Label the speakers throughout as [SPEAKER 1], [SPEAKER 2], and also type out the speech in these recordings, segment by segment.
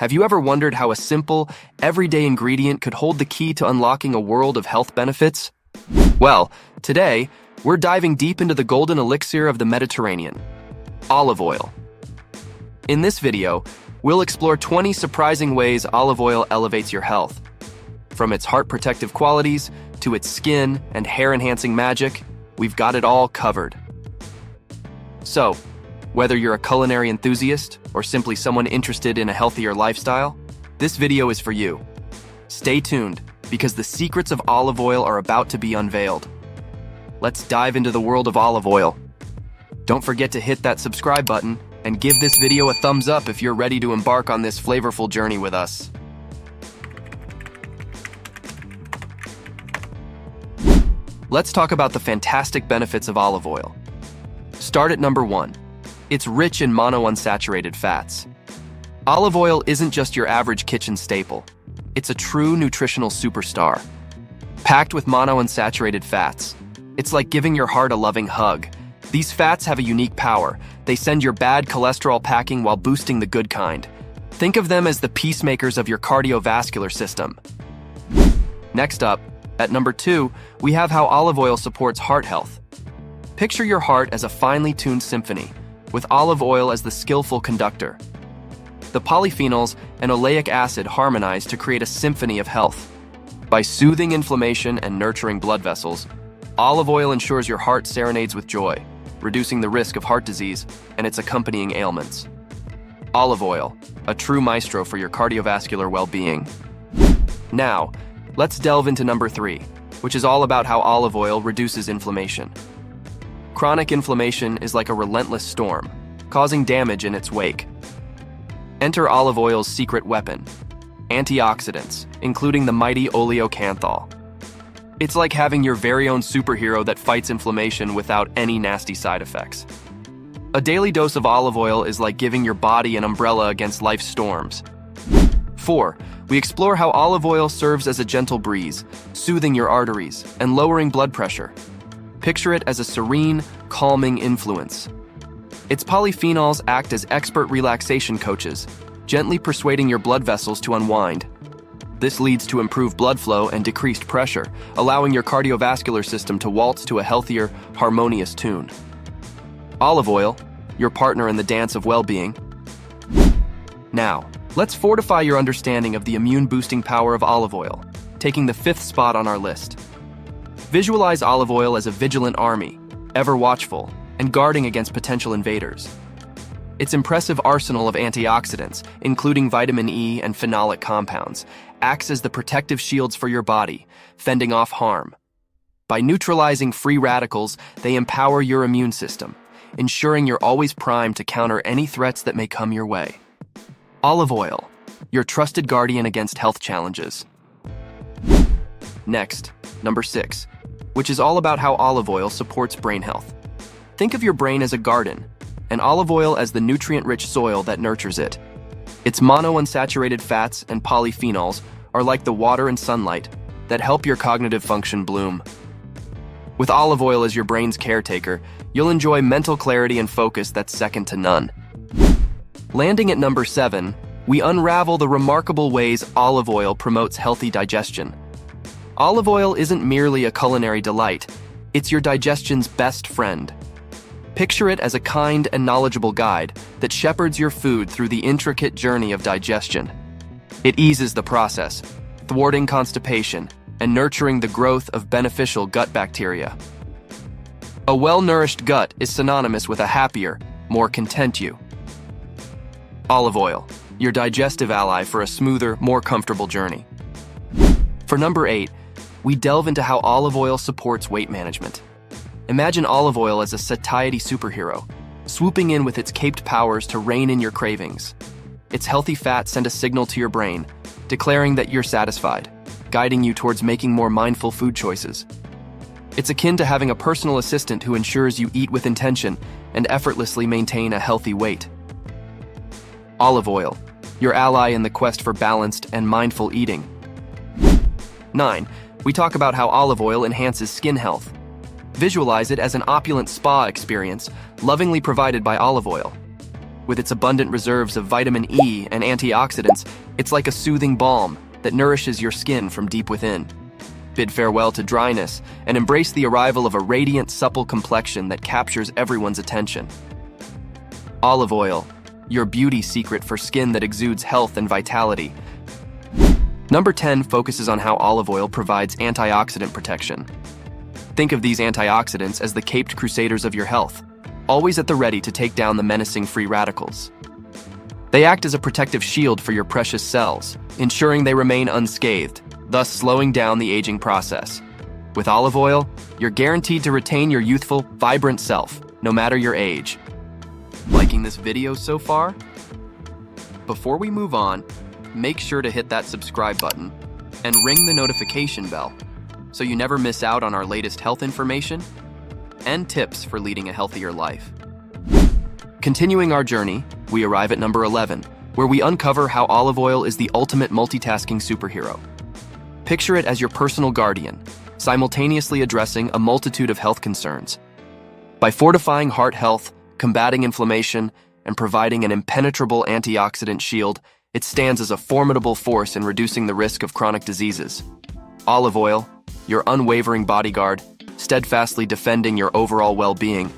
[SPEAKER 1] Have you ever wondered how a simple, everyday ingredient could hold the key to unlocking a world of health benefits? Well, today, we're diving deep into the golden elixir of the Mediterranean, olive oil. In this video, we'll explore 20 surprising ways olive oil elevates your health. From its heart protective qualities to its skin and hair enhancing magic, we've got it all covered. So, whether you're a culinary enthusiast or simply someone interested in a healthier lifestyle, this video is for you. Stay tuned, because the secrets of olive oil are about to be unveiled. Let's dive into the world of olive oil. Don't forget to hit that subscribe button and give this video a thumbs up if you're ready to embark on this flavorful journey with us. Let's talk about the fantastic benefits of olive oil. Start at number 1. It's rich in monounsaturated fats. Olive oil isn't just your average kitchen staple. It's a true nutritional superstar. Packed with monounsaturated fats, it's like giving your heart a loving hug. These fats have a unique power. They send your bad cholesterol packing while boosting the good kind. Think of them as the peacemakers of your cardiovascular system. Next up, at number 2, we have how olive oil supports heart health. Picture your heart as a finely tuned symphony, with olive oil as the skillful conductor. The polyphenols and oleic acid harmonize to create a symphony of health. By soothing inflammation and nurturing blood vessels, olive oil ensures your heart serenades with joy, reducing the risk of heart disease and its accompanying ailments. Olive oil, a true maestro for your cardiovascular well-being. Now, let's delve into number 3, which is all about how olive oil reduces inflammation. Chronic inflammation is like a relentless storm, causing damage in its wake. Enter olive oil's secret weapon, antioxidants, including the mighty oleocanthal. It's like having your very own superhero that fights inflammation without any nasty side effects. A daily dose of olive oil is like giving your body an umbrella against life's storms. 4. We explore how olive oil serves as a gentle breeze, soothing your arteries and lowering blood pressure. Picture it as a serene, calming influence. Its polyphenols act as expert relaxation coaches, gently persuading your blood vessels to unwind. This leads to improved blood flow and decreased pressure, allowing your cardiovascular system to waltz to a healthier, harmonious tune. Olive oil, your partner in the dance of well-being. Now, let's fortify your understanding of the immune-boosting power of olive oil, taking the 5th spot on our list. Visualize olive oil as a vigilant army, ever watchful and guarding against potential invaders. Its impressive arsenal of antioxidants, including vitamin E and phenolic compounds, acts as the protective shields for your body, fending off harm. By neutralizing free radicals, they empower your immune system, ensuring you're always primed to counter any threats that may come your way. Olive oil, your trusted guardian against health challenges. Next, number 6, which is all about how olive oil supports brain health. Think of your brain as a garden, and olive oil as the nutrient-rich soil that nurtures it. Its monounsaturated fats and polyphenols are like the water and sunlight that help your cognitive function bloom. With olive oil as your brain's caretaker, you'll enjoy mental clarity and focus that's second to none. Landing at number 7, we unravel the remarkable ways olive oil promotes healthy digestion. Olive oil isn't merely a culinary delight, it's your digestion's best friend. Picture it as a kind and knowledgeable guide that shepherds your food through the intricate journey of digestion. It eases the process, thwarting constipation and nurturing the growth of beneficial gut bacteria. A well-nourished gut is synonymous with a happier, more content you. Olive oil, your digestive ally for a smoother, more comfortable journey. For number 8, we delve into how olive oil supports weight management. Imagine olive oil as a satiety superhero, swooping in with its caped powers to rein in your cravings. Its healthy fats send a signal to your brain, declaring that you're satisfied, guiding you towards making more mindful food choices. It's akin to having a personal assistant who ensures you eat with intention and effortlessly maintain a healthy weight. Olive oil, your ally in the quest for balanced and mindful eating. 9. We talk about how olive oil enhances skin health. Visualize it as an opulent spa experience, lovingly provided by olive oil. With its abundant reserves of vitamin E and antioxidants, it's like a soothing balm that nourishes your skin from deep within. Bid farewell to dryness and embrace the arrival of a radiant, supple complexion that captures everyone's attention. Olive oil, your beauty secret for skin that exudes health and vitality. Number 10 focuses on how olive oil provides antioxidant protection. Think of these antioxidants as the caped crusaders of your health, always at the ready to take down the menacing free radicals. They act as a protective shield for your precious cells, ensuring they remain unscathed, thus slowing down the aging process. With olive oil, you're guaranteed to retain your youthful, vibrant self, no matter your age. Liking this video so far? Before we move on, make sure to hit that subscribe button and ring the notification bell so you never miss out on our latest health information and tips for leading a healthier life. Continuing our journey, we arrive at number 11, where we uncover how olive oil is the ultimate multitasking superhero. Picture it as your personal guardian, simultaneously addressing a multitude of health concerns. By fortifying heart health, combating inflammation, and providing an impenetrable antioxidant shield, it stands as a formidable force in reducing the risk of chronic diseases. Olive oil, your unwavering bodyguard, steadfastly defending your overall well-being.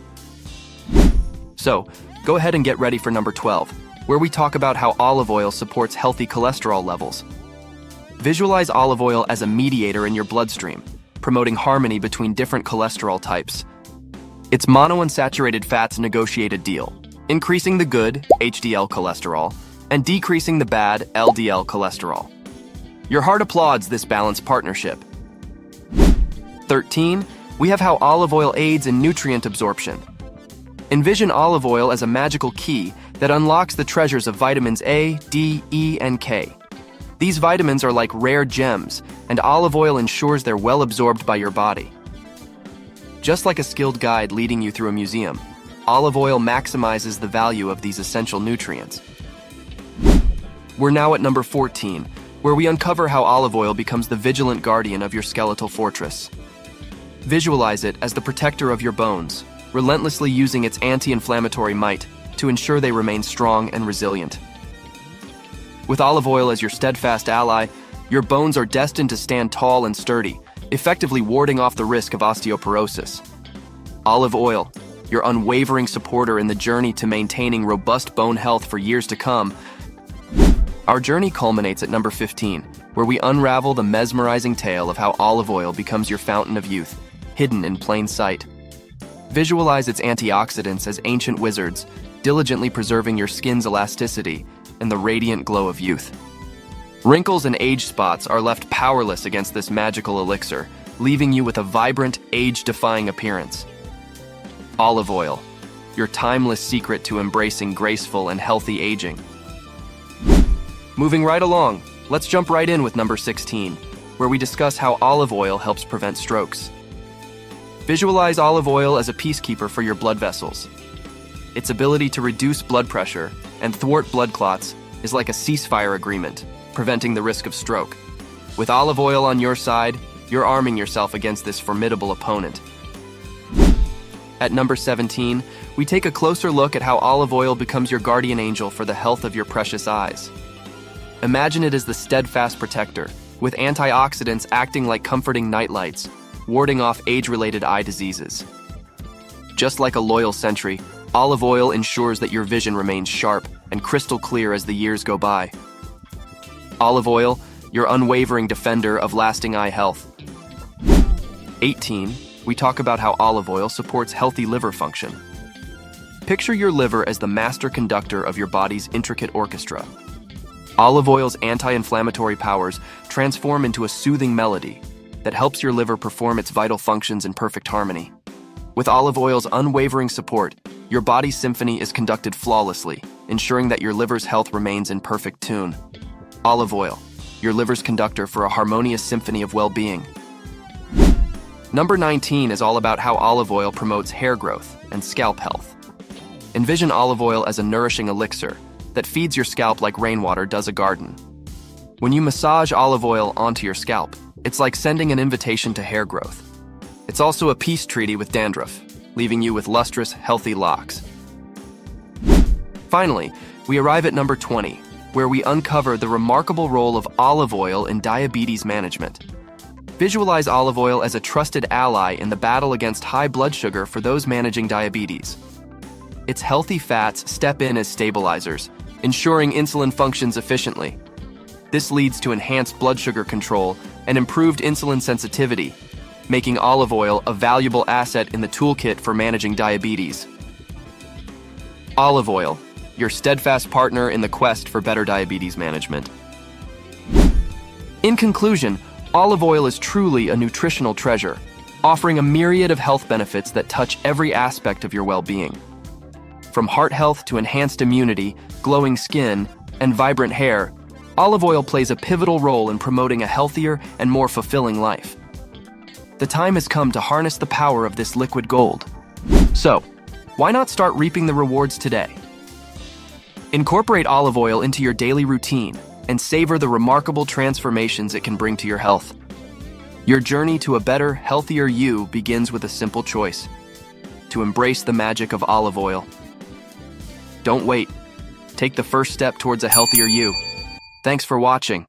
[SPEAKER 1] So, go ahead and get ready for number 12, where we talk about how olive oil supports healthy cholesterol levels. Visualize olive oil as a mediator in your bloodstream, promoting harmony between different cholesterol types. Its monounsaturated fats negotiate a deal, increasing the good, HDL cholesterol, and decreasing the bad, LDL cholesterol. Your heart applauds this balanced partnership. 13, we have how olive oil aids in nutrient absorption. Envision olive oil as a magical key that unlocks the treasures of vitamins A, D, E, and K. These vitamins are like rare gems, and olive oil ensures they're well absorbed by your body. Just like a skilled guide leading you through a museum, olive oil maximizes the value of these essential nutrients. We're now at number 14, where we uncover how olive oil becomes the vigilant guardian of your skeletal fortress. Visualize it as the protector of your bones, relentlessly using its anti-inflammatory might to ensure they remain strong and resilient. With olive oil as your steadfast ally, your bones are destined to stand tall and sturdy, effectively warding off the risk of osteoporosis. Olive oil, your unwavering supporter in the journey to maintaining robust bone health for years to come. Our journey culminates at number 15, where we unravel the mesmerizing tale of how olive oil becomes your fountain of youth, hidden in plain sight. Visualize its antioxidants as ancient wizards, diligently preserving your skin's elasticity and the radiant glow of youth. Wrinkles and age spots are left powerless against this magical elixir, leaving you with a vibrant, age-defying appearance. Olive oil, your timeless secret to embracing graceful and healthy aging. Moving right along, let's jump right in with number 16, where we discuss how olive oil helps prevent strokes. Visualize olive oil as a peacekeeper for your blood vessels. Its ability to reduce blood pressure and thwart blood clots is like a ceasefire agreement, preventing the risk of stroke. With olive oil on your side, you're arming yourself against this formidable opponent. At number 17, we take a closer look at how olive oil becomes your guardian angel for the health of your precious eyes. Imagine it as the steadfast protector, with antioxidants acting like comforting nightlights, warding off age-related eye diseases. Just like a loyal sentry, olive oil ensures that your vision remains sharp and crystal clear as the years go by. Olive oil, your unwavering defender of lasting eye health. 18, we talk about how olive oil supports healthy liver function. Picture your liver as the master conductor of your body's intricate orchestra. Olive oil's anti-inflammatory powers transform into a soothing melody that helps your liver perform its vital functions in perfect harmony. With olive oil's unwavering support, your body's symphony is conducted flawlessly, ensuring that your liver's health remains in perfect tune. Olive oil, your liver's conductor for a harmonious symphony of well-being. Number 19 is all about how olive oil promotes hair growth and scalp health. Envision olive oil as a nourishing elixir that feeds your scalp like rainwater does a garden. When you massage olive oil onto your scalp, it's like sending an invitation to hair growth. It's also a peace treaty with dandruff, leaving you with lustrous, healthy locks. Finally, we arrive at number 20, where we uncover the remarkable role of olive oil in diabetes management. Visualize olive oil as a trusted ally in the battle against high blood sugar for those managing diabetes. Its healthy fats step in as stabilizers, ensuring insulin functions efficiently. This leads to enhanced blood sugar control and improved insulin sensitivity, making olive oil a valuable asset in the toolkit for managing diabetes. Olive oil, your steadfast partner in the quest for better diabetes management. In conclusion, olive oil is truly a nutritional treasure, offering a myriad of health benefits that touch every aspect of your well-being. From heart health to enhanced immunity, glowing skin, and vibrant hair, olive oil plays a pivotal role in promoting a healthier and more fulfilling life. The time has come to harness the power of this liquid gold. So, why not start reaping the rewards today? Incorporate olive oil into your daily routine and savor the remarkable transformations it can bring to your health. Your journey to a better, healthier you begins with a simple choice: to embrace the magic of olive oil. Don't wait. Take the first step towards a healthier you. Thanks for watching.